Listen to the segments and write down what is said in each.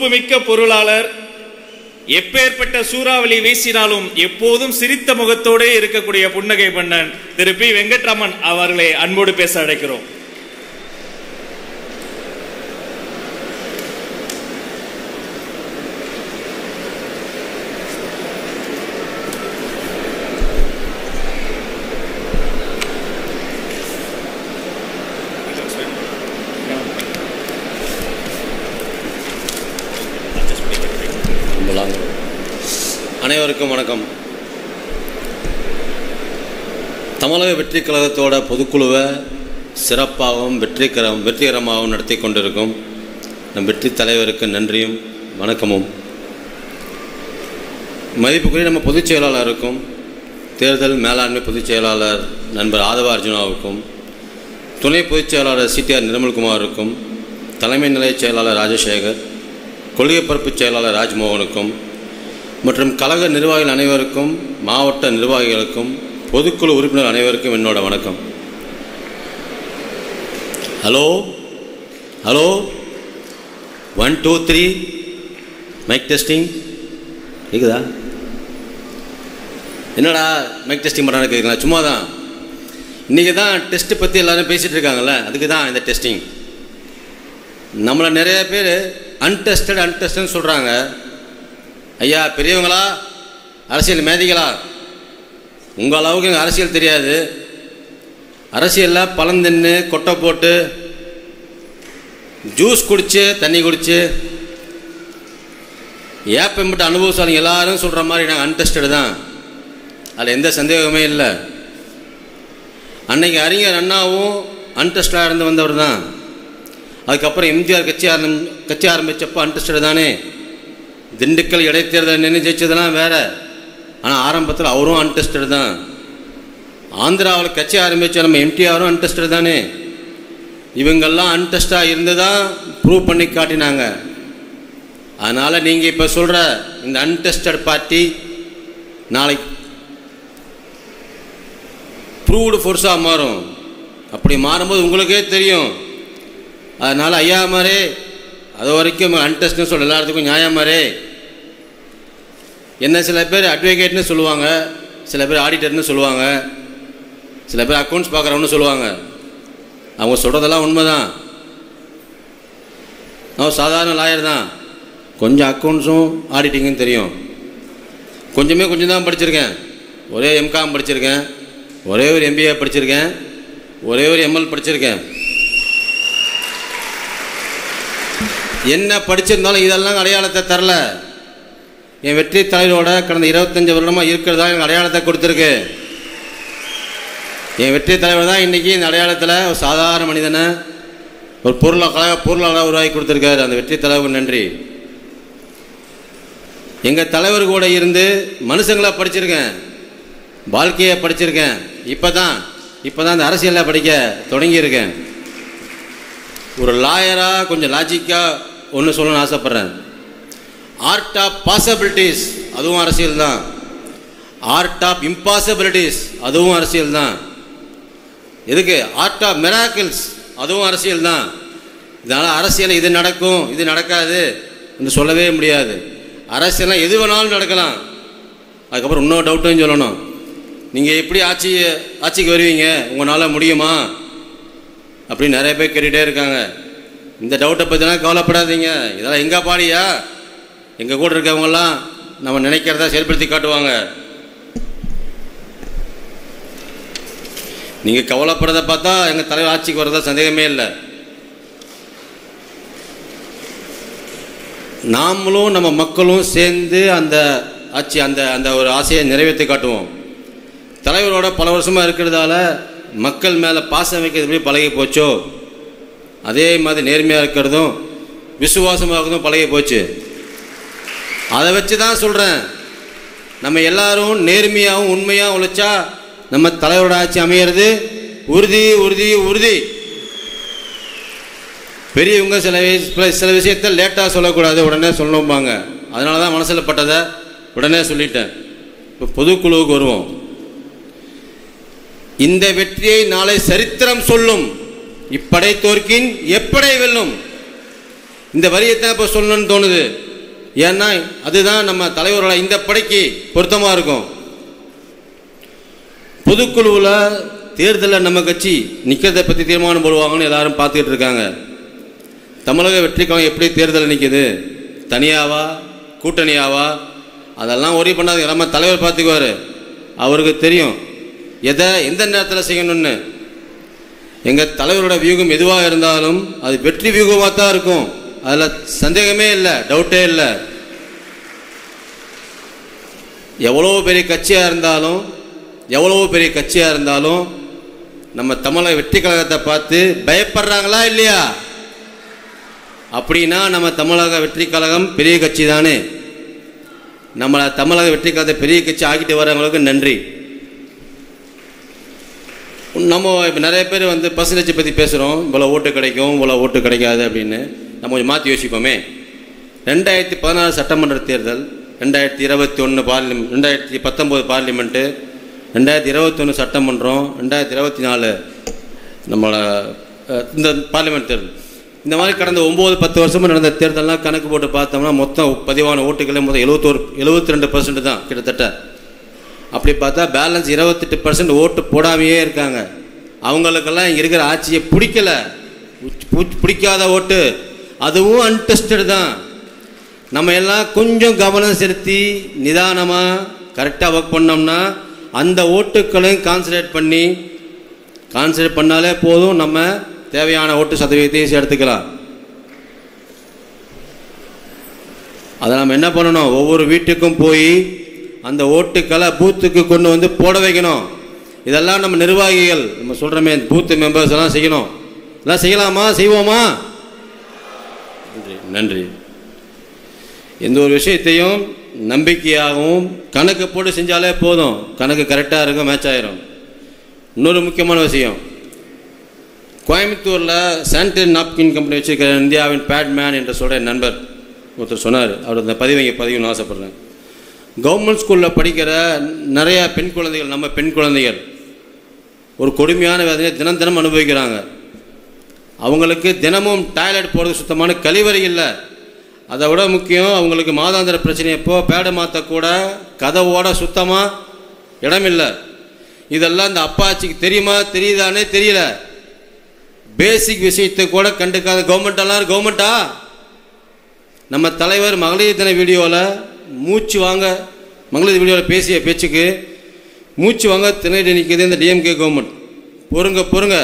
பொறுப்புமிக்க பொருளாளர், எப்பேற்பட்ட சூறாவளி வீசினாலும் எப்போதும் சிரித்த முகத்தோடு இருக்கக்கூடிய புன்னகை மன்னன் திரு பி. வெங்கட்ராமன் அவர்களை அன்போடு பேச அழைக்கிறோம். அனைவருக்கும் வணக்கம். தமிழக வெற்றி கழகத்தோட பொதுக்குழுவை சிறப்பாகவும் வெற்றிகரமாகவும் நடத்தி கொண்டிருக்கும் நம் வெற்றி தலைவருக்கு நன்றியும் வணக்கமும். மதிப்புக்குரிய நம்ம பொதுச் செயலாளருக்கும், தேர்தல் மேலாண்மை பொதுச் செயலாளர் நண்பர் ஆதவ அர்ஜுனாவுக்கும், துணை பொதுச் செயலாளர் சிடிஆர் நிர்மல்குமாருக்கும், தலைமை நிலைய செயலாளர் ராஜசேகர், கொள்கை பரப்பு செயலாளர் ராஜ்மோகனுக்கும் மற்றும் கழக நிர்வாகிகள் அனைவருக்கும், மாவட்ட நிர்வாகிகளுக்கும், பொதுக்குழு உறுப்பினர் அனைவருக்கும் என்னோட வணக்கம். ஹலோ ஹலோ 1 2 3 மைக் டெஸ்டிங் கேக்குதா? என்னடா மைக் டெஸ்டிங் பண்ணுறான்னு கேட்குறீங்களா? சும்மா தான். இன்றைக்கி தான் டெஸ்ட்டு பற்றி எல்லோரும் பேசிகிட்டு இருக்காங்கல்ல, அதுக்கு தான் இந்த டெஸ்டிங். நம்மளை நிறைய பேர் அன்டெஸ்டட்னு சொல்கிறாங்க. ஐயா பெரியவங்களா, அரசியல் மேதிகளா, உங்கள் அளவுக்கு எங்கள் அரசியல் தெரியாது. அரசியலில் பழம் தின்னு கொட்டை போட்டு ஜூஸ் குடித்து தண்ணி குடித்து ஏப்பை மட்டும் அனுபவசாலிங்க எல்லாரும் சொல்கிற மாதிரி நாங்கள் அன்டெஸ்டடு தான். அதில் எந்த சந்தேகமே இல்லை. அன்னைக்கு அறிஞர் அண்ணாவும் அன்டெஸ்டாக இருந்து வந்தவர் தான். அதுக்கப்புறம் எம்ஜிஆர் கட்சி ஆரம்பித்தப்போ அன்டெஸ்டடு தானே. திண்டுக்கல் இடைத்தேர்தல் நின்று ஜெயிச்சதெல்லாம் வேறு. ஆனால் ஆரம்பத்தில் அவரும் அன்டெஸ்டடு தான். ஆந்திராவில் கட்சி ஆரம்பித்த நம்ம எம்டிஆரும் அன்டெஸ்டடு தானே. இவங்கெல்லாம் அன்டெஸ்டாக இருந்து தான் ப்ரூவ் பண்ணி காட்டினாங்க. அதனால் நீங்கள் இப்போ சொல்கிற இந்த அன்டெஸ்டட் பார்ட்டி நாளைக்கு ப்ரூவ்டு ஃபோர்ஸாக மாறும். அப்படி மாறும்போது உங்களுக்கே தெரியும். அதனால் ஐயா மாதிரி அது வரைக்கும் அன்டெஸ்ட்னு சொல்ல எல்லாத்துக்கும் நியாயமாரே. என்ன சில பேர் அட்வொகேட்னு சொல்லுவாங்க, சில பேர் ஆடிட்டர்னு சொல்லுவாங்க, சில பேர் அக்கௌண்ட்ஸ் பார்க்குறவன்னு சொல்லுவாங்க. அவங்க சொல்கிறதெல்லாம் உண்மை தான். அவன் சாதாரண லாயர் தான். கொஞ்சம் அக்கௌண்ட்ஸும் ஆடிட்டிங்கும் தெரியும். கொஞ்சம் தான் படிச்சிருக்கேன். ஒரே எம்காம் படிச்சிருக்கேன், ஒரே ஒரு எம்பிஏ படிச்சிருக்கேன், ஒரே ஒரு எம்எல் படிச்சிருக்கேன். என்ன படிச்சிருந்தாலும் இதெல்லாம் அடையாளத்தை தரல. என் வெற்றி தலைவரோட கடந்த 25 வருடமாக இருக்கிறதா எனக்கு அடையாளத்தை கொடுத்துருக்கு. என் வெற்றி தலைவர் தான் இன்றைக்கி இந்த அடையாளத்தில் ஒரு சாதாரண மனிதனை ஒரு பொருளாளராக உருவாக்கி கொடுத்துருக்காரு. அந்த வெற்றி தலைவர் நன்றி. எங்கள் தலைவர் கூட இருந்து மனுஷங்களை படிச்சிருக்கேன், வாழ்க்கையை படிச்சிருக்கேன். இப்போ தான் இந்த அரசியலில் படிக்க தொடங்கியிருக்கேன். ஒரு லாயராக கொஞ்சம் லாஜிக்காக ஒன்று சொல்லணும்னு ஆசைப்பட்றேன். ஆர்ட் ஆஃப் பாசிபிலிட்டிஸ் அதுவும் அரசியல் தான். ஆர்ட் ஆஃப் இம்பாசிபிலிட்டிஸ் அதுவும் அரசியல் தான். எதுக்கு ஆர்ட் ஆஃப் மிராக்கிள்ஸ் அதுவும் அரசியல் தான். இதனால் அரசியல் இது நடக்கும் இது நடக்காது என்று சொல்லவே முடியாது. அரசியலாம் எது வேணாலும் நடக்கலாம். அதுக்கப்புறம் இன்னொரு டவுட்டும் சொல்லணும். நீங்கள் எப்படி ஆட்சிக்கு வருவீங்க, உங்களால் முடியுமா அப்படின்னு நிறைய பேர் கேட்டுகிட்டே இருக்காங்க. இந்த டவுட்டை பற்றிலாம் கவலைப்படாதீங்க. இதெல்லாம் எங்கே பாடியா, எங்கள் கூட இருக்கவங்கெல்லாம் நம்ம நினைக்கிறத செயல்படுத்தி காட்டுவாங்க. நீங்கள் கவலைப்படுறதை பார்த்தா எங்கள் தலைவர் ஆட்சிக்கு வர்றதா சந்தேகமே இல்லை. நாமளும் நம்ம மக்களும் சேர்ந்து அந்த ஆட்சி அந்த ஒரு ஆசையை நிறைவேற்றி காட்டுவோம். தலைவரோட பல வருஷமாக இருக்கிறதால மக்கள் மேலே பாசம் வைக்கிறது எப்படி பழகி போச்சோ அதே மாதிரி நேர்மையாக இருக்கிறதும் விசுவாசமாக இருக்கிறதும் பழகி போச்சு. அதை வச்சு தான் சொல்கிறேன், நம்ம எல்லாரும் நேர்மையாகவும் உண்மையாக உழைச்சா நம்ம தலைவரோட ஆட்சி அமையிறது உறுதி உறுதி உறுதி. பெரியவங்க சில விஷயத்தை லேட்டாக சொல்லக்கூடாது, உடனே சொல்லணும்பாங்க. அதனால தான் மனசில் பட்டதை உடனே சொல்லிட்டேன். இப்போ பொதுக்குழுவுக்கு வருவோம். இந்த வெற்றியை நாளை சரித்திரம் சொல்லும். இப்படை தோற்கின் எப்படை வெல்லும். இந்த வரியைத்தான் இப்போ சொல்லணும்னு தோணுது. ஏன்னா அதுதான் நம்ம தலைவரோட இந்த படைக்கு பொருத்தமாக இருக்கும். பொதுக்குழுவில் தேர்தலில் நம்ம கட்சி நிற்கிறத பற்றி தீர்மானம் போடுவாங்கன்னு எல்லாரும் பார்த்துக்கிட்டு இருக்காங்க. தமிழக வெற்றி கழகம் எப்படி தேர்தலில் நிற்கிது, தனியாவா கூட்டணியாவா, அதெல்லாம் ஒரே பண்ணாது. நம்ம தலைவர் பார்த்துக்குவார். அவருக்கு தெரியும் எதை எந்த நேரத்தில் செய்யணும்னு. எங்கள் தலைவரோட வியூகம் எதுவாக இருந்தாலும் அது வெற்றி வியூகமாக தான் இருக்கும். அதில் சந்தேகமே இல்லை, டவுட்டே இல்லை. எவ்வளோ பெரிய கட்சியாக இருந்தாலும் நம்ம தமிழக வெற்றி கழகத்தை பார்த்து பயப்படுறாங்களா இல்லையா? அப்படின்னா நம்ம தமிழக வெற்றி கழகம் பெரிய கட்சி தானே. நம்மளை தமிழக வெற்றி கழகத்தை பெரிய கட்சி ஆக்கிட்டு வரவங்களுக்கு நன்றி. நம்ம இப்போ நிறைய பேர் பர்சன்டேஜ் பற்றி பேசுகிறோம், இவ்வளோ ஓட்டு கிடைக்கும் இவ்வளோ ஓட்டு கிடைக்காது அப்படின்னு. நம்ம கொஞ்சம் மாற்றி யோசிப்போமே. 2016 சட்டமன்ற தேர்தல், 2021 பார்லிமெண்ட், 2019 பார்லிமெண்ட்டு, 2021 சட்டமன்றம், 2024 நம்மளோட இந்த பார்லிமெண்ட் தேர்தல். இந்த மாதிரி கடந்த 9-10 வருஷமாக நடந்த தேர்தல்லாம் கணக்கு போட்டு பார்த்தோம்னா மொத்தம் பதிவான ஓட்டுகளே மொத்தம் 72% தான் கிட்டத்தட்ட. அப்படி பார்த்தா பேலன்ஸ் 28% ஓட்டு போடாமையே இருக்காங்க. அவங்களுக்கெல்லாம் இங்கே இருக்கிற ஆட்சியை பிடிக்காத ஓட்டு, அதுவும் அன்டெஸ்டட் தான். நம்ம எல்லாம் கொஞ்சம் கவனம் செலுத்தி நிதானமாக கரெக்டாக ஒர்க் பண்ணோம்னா அந்த ஓட்டுக்களையும் கான்சன்ட்ரேட் பண்ணாலே போதும். நம்ம தேவையான ஓட்டு சதவீதத்தை எடுத்துக்கலாம். அதை நம்ம என்ன பண்ணணும், ஒவ்வொரு வீட்டுக்கும் போய் அந்த ஓட்டுக்களை பூத்துக்கு கொண்டு போட வைக்கணும். இதெல்லாம் நம்ம நிர்வாகிகள் நம்ம சொல்கிறோமே, பூத்து மெம்பர்ஸ் எல்லாம் செய்யணும். எல்லாம் செய்யலாமா, செய்வோமா? நன்றி. எந்த ஒரு விஷயத்தையும் நம்பிக்கையாகவும் கணக்கு போட்டு செஞ்சாலே போதும். கணக்கு கரெக்டாக இருக்கும், மேட்ச் ஆயிரும். இன்னொரு முக்கியமான விஷயம், கோயம்புத்தூரில் சானிடரி நாப்கின் கம்பெனி வச்சுருக்கிற இந்தியாவின் பேட்மேன் என்று சொல்கிற என் நண்பர் ஒருத்தர் சொன்னார். அவர் இந்த பதிவுன்னு ஆசைப்பட்றேன். கவர்மெண்ட் ஸ்கூலில் படிக்கிற நிறையா பெண் குழந்தைகள், நம்ம பெண் குழந்தைகள் ஒரு கொடுமையான வேதனையை தினம் அனுபவிக்கிறாங்க. அவங்களுக்கு தினமும் டாய்லெட் போகிறது சுத்தமான கழிவறை இல்லை. அதை விட முக்கியம், அவங்களுக்கு மாதாந்திர பிரச்சனை எப்போ பேடை மாற்றக்கூட கதவோட சுத்தமாக இடமில்லை. இதெல்லாம் இந்த அப்பாச்சிக்கு தெரியுமா தெரியுதானே தெரியல. பேசிக் விஷயத்தை கூட கண்டுக்காத கவர்மெண்ட்டா? நம்ம தலைவர் மகளிர் தின வீடியோவில் மகளிர் வீடியோவில் பேசிய பேச்சுக்கு மூச்சு வாங்க திணறி நிற்கிது இந்த டிஎம்கே கவர்மெண்ட். பொறுங்க,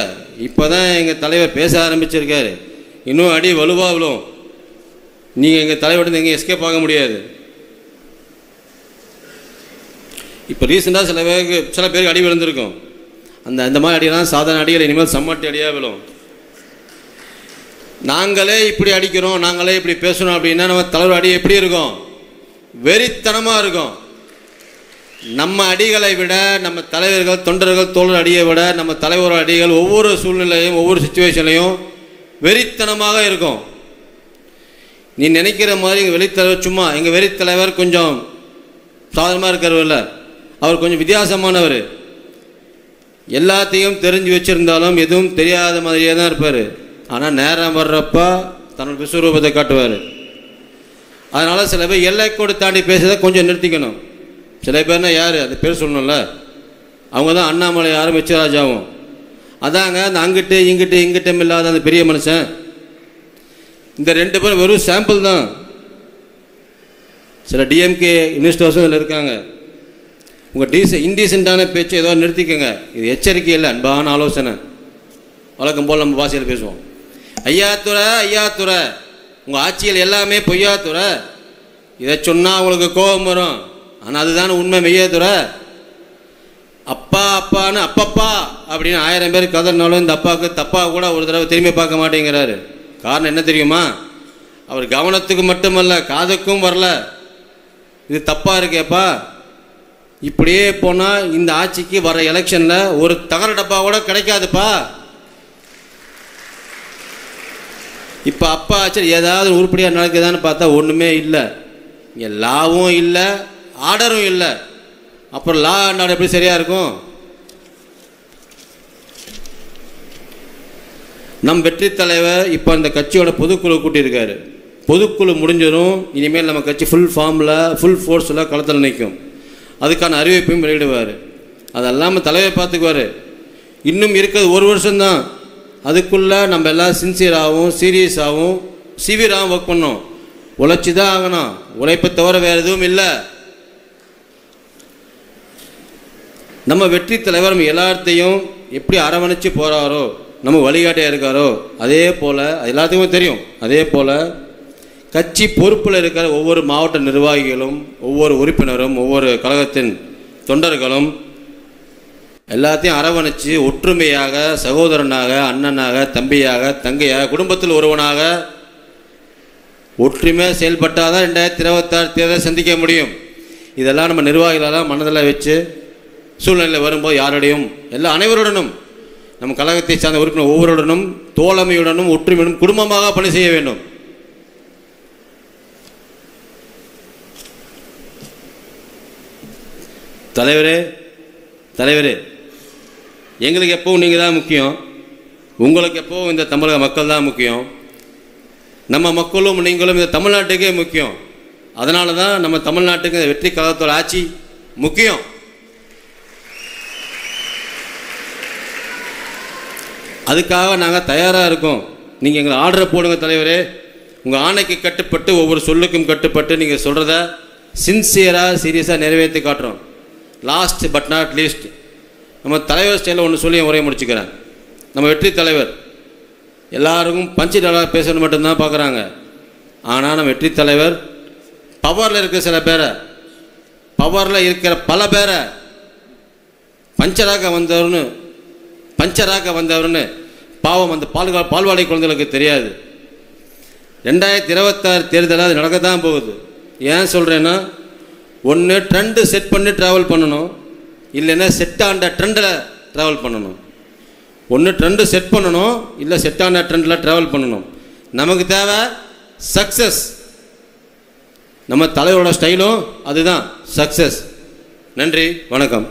இப்போ தான் எங்கள் தலைவர் பேச ஆரம்பிச்சிருக்காரு. இன்னும் அடி வலுவாக விழும். நீங்கள் எங்கள் தலைவர்கிட்ட எங்கே எஸ்கேப் ஆக முடியாது. இப்போ ரீசெண்டாக சில பேருக்கு அடி விழுந்திருக்கும். அந்த மாதிரி அடியெல்லாம் சாதாரண அடிகள், இனிமேல் சம்மட்டி அடியாக விழும். நாங்களே இப்படி அடிக்கிறோம், நாங்களே இப்படி பேசணும் அப்படின்னா நம்ம தலைவர் அடி எப்படி இருக்கும்? வெறித்தனமாக இருக்கும். நம்ம அடிகளை விட, நம்ம தலைவர்கள் தொண்டர்கள் தோழர் அடியை விட நம்ம தலைவரோட அடிகள் ஒவ்வொரு சூழ்நிலையும் ஒவ்வொரு சிச்சுவேஷன்லையும் வெறித்தனமாக இருக்கும். நீ நினைக்கிற மாதிரி எங்கள் வெளித்தலைவர் சும்மா, எங்கள் வெளித்தலைவர் கொஞ்சம் சாதாரணமாக இருக்கிறவர்ல, அவர் கொஞ்சம் வித்தியாசமானவர். எல்லாத்தையும் தெரிஞ்சு வச்சுருந்தாலும் எதுவும் தெரியாத மாதிரியே தான் இருப்பார். ஆனால் நேரம் வர்றப்ப தன்னோட விஸ்வரூபத்தை காட்டுவார். அதனால் சில பேர் எல்லைக்கோடு தாண்டி பேசுறதை கொஞ்சம் நிறுத்திக்கணும். சில பேர்னா யார், அந்த பேர் சொல்லணும்ல, அவங்க தான் அண்ணாமலை யாரும் மெச்சராஜாவும். அதாங்க அந்த அங்கிட்டு இங்கிட்டும் இல்லாத அந்த பெரிய மனுஷன். இந்த 2 பேரும் வெறும் சாம்பிள் தான். சில டிஎம்கே இன்வெஸ்டர்ஸும் இதில் இருக்காங்க. உங்கள் இன்டீசென்ட்டான பேச்சு ஏதோ நிறுத்திக்கங்க. இது எச்சரிக்கை இல்லை, அன்பான ஆலோசனை. வழக்கம் போல் நம்ம பாஷையில் பேசுவோம். ஐயாத்துறை உங்கள் ஆட்சியில் எல்லாமே பொய்யாத்துறை. இதை சொன்னால் உங்களுக்கு கோபம் வரும். ஆனால் அதுதானே உண்மை, மெய்யாத்துறை. அப்பான்னு அப்பப்பா அப்படின்னு 1000 பேர் கதறினாலும் இந்த அப்பாவுக்கு தப்பா கூட ஒரு தடவை திரும்பி பார்க்க மாட்டேங்கிறாரு. காரணம் என்ன தெரியுமா? அவர் கவனத்துக்கு மட்டுமல்ல, காதுக்கும் வரல. இது தப்பாக இருக்கேப்பா. இப்படியே போனால் இந்த ஆட்சிக்கு வர எலெக்ஷனில் ஒரு தகர டப்பா கூட கிடைக்காதுப்பா. இப்போ அப்பா ஆச்சு ஏதாவது உருப்படியாக நடக்குதான்னு பார்த்தா ஒன்றுமே இல்லை. இங்கே லாவும் இல்லை, ஆர்டரும் இல்லை. அப்புறம் லா அண்ட் ஆர்டர் எப்படி சரியாக இருக்கும்? நம் வெற்றி தலைவர் இப்போ அந்த கட்சியோட பொதுக்குழு கூட்டியிருக்காரு. பொதுக்குழு முடிஞ்சிடும். இனிமேல் நம்ம கட்சி ஃபுல் ஃபார்மில் ஃபுல் ஃபோர்ஸில் களத்தில் நிற்கும். அதுக்கான அறிவிப்பையும் வெளியிடுவார். அதெல்லாமல் தலைவர் பார்த்துக்குவார். இன்னும் இருக்கிறது 1 வருஷம்தான். அதுக்குள்ளே நம்ம எல்லாம் சின்சியராகவும் சீரியஸாகவும் சிவியராகவும் ஒர்க் பண்ணோம். உழைச்சி தான் ஆகணும். உழைப்பை தவிர வேறு எதுவும் இல்லை. நம்ம வெற்றி தலைவர் நம்ம எல்லாத்தையும் எப்படி அரவணைச்சு போகிறாரோ, நம்ம வழிகாட்டியாக இருக்காரோ, அதே போல் எல்லாத்துக்குமே தெரியும். அதே போல் கட்சி பொறுப்பில் இருக்கிற ஒவ்வொரு மாவட்ட நிர்வாகிகளும், ஒவ்வொரு உறுப்பினரும், ஒவ்வொரு கழகத்தின் தொண்டர்களும் எல்லாத்தையும் அரவணைச்சு ஒற்றுமையாக, சகோதரனாக, அண்ணனாக, தம்பியாக, தங்கையாக, குடும்பத்தில் ஒருவனாக ஒற்றுமையாக செயல்பட்டால் தான் 2026 தேர்தலை சந்திக்க முடியும். இதெல்லாம் நம்ம நிர்வாகிகளெல்லாம் மனதில் வச்சு சூழ்நிலை வரும்போது யாருடையும் அனைவருடனும் நம்ம கழகத்தை சார்ந்த உறுப்பினர் ஒவ்வொருடனும் தோழமையுடனும் ஒற்றுமையுடனும் குடும்பமாக பணி செய்ய வேண்டும். தலைவரே எங்களுக்கு எப்பவும் நீங்கள் தான் முக்கியம். உங்களுக்கு எப்பவும் இந்த தமிழக மக்கள் தான் முக்கியம். நம்ம மக்களும் நீங்களும் இந்த தமிழ்நாட்டுக்கே முக்கியம். அதனால தான் நம்ம தமிழ்நாட்டுக்கு இந்த வெற்றி கழகத்தோட ஆட்சி முக்கியம். அதுக்காக நாங்கள் தயாராக இருக்கோம். நீங்கள் எங்களை ஆர்டரை போடுங்க தலைவரே. உங்கள் ஆணைக்கு கட்டுப்பட்டு, ஒவ்வொரு சொல்லுக்கும் கட்டுப்பட்டு நீங்கள் சொல்கிறத சின்சியராக சீரியஸாக நிறைவேற்றி காட்டுறோம். லாஸ்ட் பட் நாட் லீஸ்ட், நம்ம தலைவர் ஸ்டைலில் ஒன்று சொல்லி உரையை முடிச்சுக்கிறேன். நம்ம வெற்றி தலைவர் எல்லாருக்கும் பஞ்சு டாலாக பேசணும் மட்டும்தான் பார்க்குறாங்க. ஆனால் நம்ம வெற்றி தலைவர் பவரில் இருக்கிற சில பேரை, பவரில் இருக்கிற பல பேரை பஞ்சராக வந்தவர்னு பாவம் அந்த பால்வாடை குழந்தைகளுக்கு தெரியாது. 2026 தேர்தலில் அது நடக்கத்தான் போகுது. ஏன் சொல்கிறேன்னா, ஒன்று ட்ரெண்டு செட் பண்ணி ட்ராவல் பண்ணணும், இல்லைன்னா செட் ஆன ட்ரெண்டில் ட்ராவல் பண்ணணும். ஒன்று ட்ரெண்டு செட் பண்ணணும், இல்லை செட் ஆன ட்ரெண்டில் ட்ராவல் பண்ணணும். நமக்கு தேவை சக்ஸஸ். நம்ம தலைவரோட ஸ்டைலும் அதுதான், சக்ஸஸ். நன்றி, வணக்கம்.